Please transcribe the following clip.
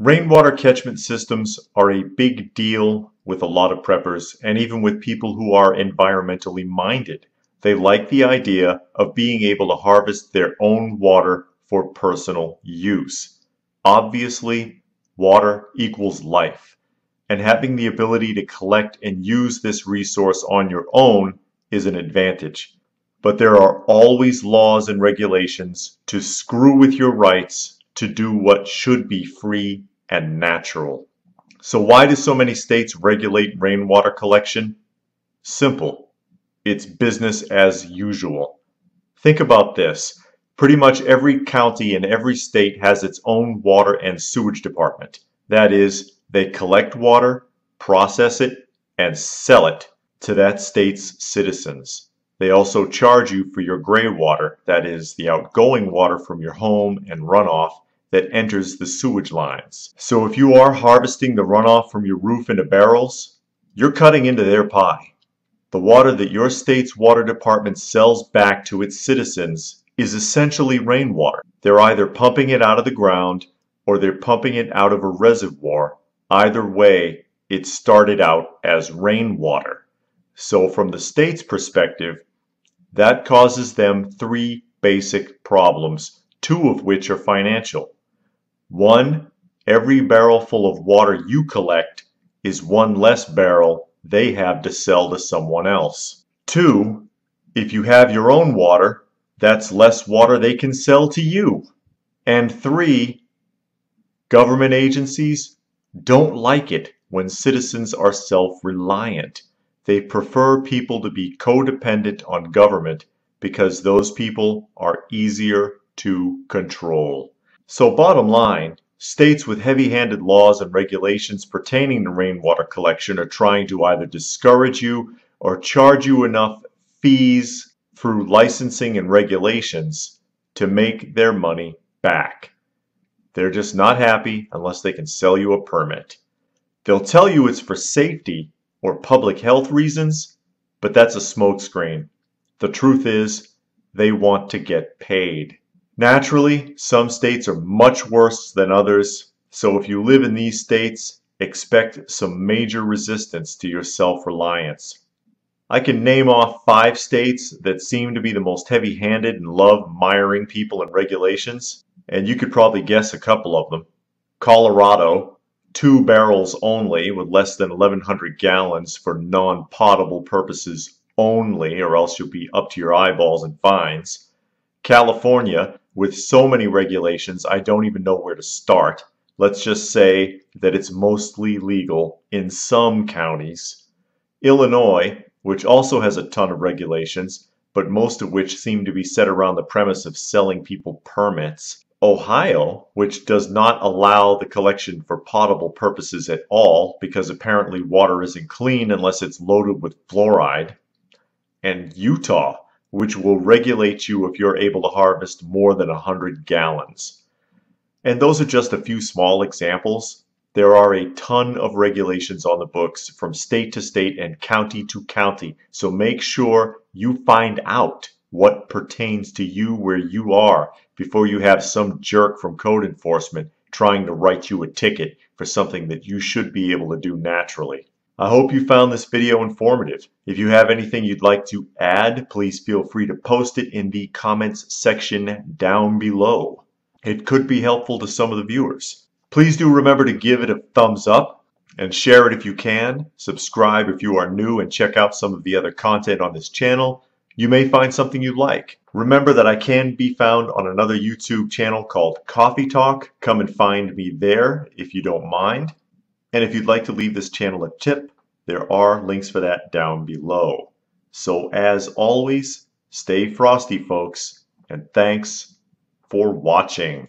Rainwater catchment systems are a big deal with a lot of preppers and even with people who are environmentally minded. They like the idea of being able to harvest their own water for personal use. Obviously, water equals life, and having the ability to collect and use this resource on your own is an advantage. But there are always laws and regulations to screw with your rights to do what should be free and natural. So why do so many states regulate rainwater collection? Simple. It's business as usual. Think about this. Pretty much every county in every state has its own water and sewage department. That is, they collect water, process it, and sell it to that state's citizens. They also charge you for your gray water, that is, the outgoing water from your home and runoff that enters the sewage lines. So if you are harvesting the runoff from your roof into barrels, you're cutting into their pie. The water that your state's water department sells back to its citizens is essentially rainwater. They're either pumping it out of the ground or they're pumping it out of a reservoir. Either way, it started out as rainwater. So from the state's perspective, that causes them three basic problems, two of which are financial. One, every barrel full of water you collect is one less barrel they have to sell to someone else. Two, if you have your own water, that's less water they can sell to you. And three, government agencies don't like it when citizens are self-reliant. They prefer people to be codependent on government because those people are easier to control. So bottom line, states with heavy-handed laws and regulations pertaining to rainwater collection are trying to either discourage you or charge you enough fees through licensing and regulations to make their money back. They're just not happy unless they can sell you a permit. They'll tell you it's for safety or public health reasons, but that's a smokescreen. The truth is, they want to get paid. Naturally, some states are much worse than others, so if you live in these states, expect some major resistance to your self-reliance. I can name off 5 states that seem to be the most heavy-handed and love miring people in regulations, and you could probably guess a couple of them. Colorado, 2 barrels only with less than 1,100 gallons for non-potable purposes only, or else you'll be up to your eyeballs in fines. California, with so many regulations, I don't even know where to start. Let's just say that it's mostly legal in some counties. Illinois, which also has a ton of regulations, but most of which seem to be set around the premise of selling people permits. Ohio, which does not allow the collection for potable purposes at all because apparently water isn't clean unless it's loaded with fluoride. And Utah, which will regulate you if you're able to harvest more than 100 gallons. And those are just a few small examples. There are a ton of regulations on the books from state to state and county to county, so make sure you find out what pertains to you where you are before you have some jerk from code enforcement trying to write you a ticket for something that you should be able to do naturally. I hope you found this video informative. If you have anything you'd like to add, please feel free to post it in the comments section down below. It could be helpful to some of the viewers. Please do remember to give it a thumbs up and share it if you can. Subscribe if you are new and check out some of the other content on this channel. You may find something you like. Remember that I can be found on another YouTube channel called Coffee Talk. Come and find me there if you don't mind. And if you'd like to leave this channel a tip, there are links for that down below. So as always, stay frosty, folks, and thanks for watching.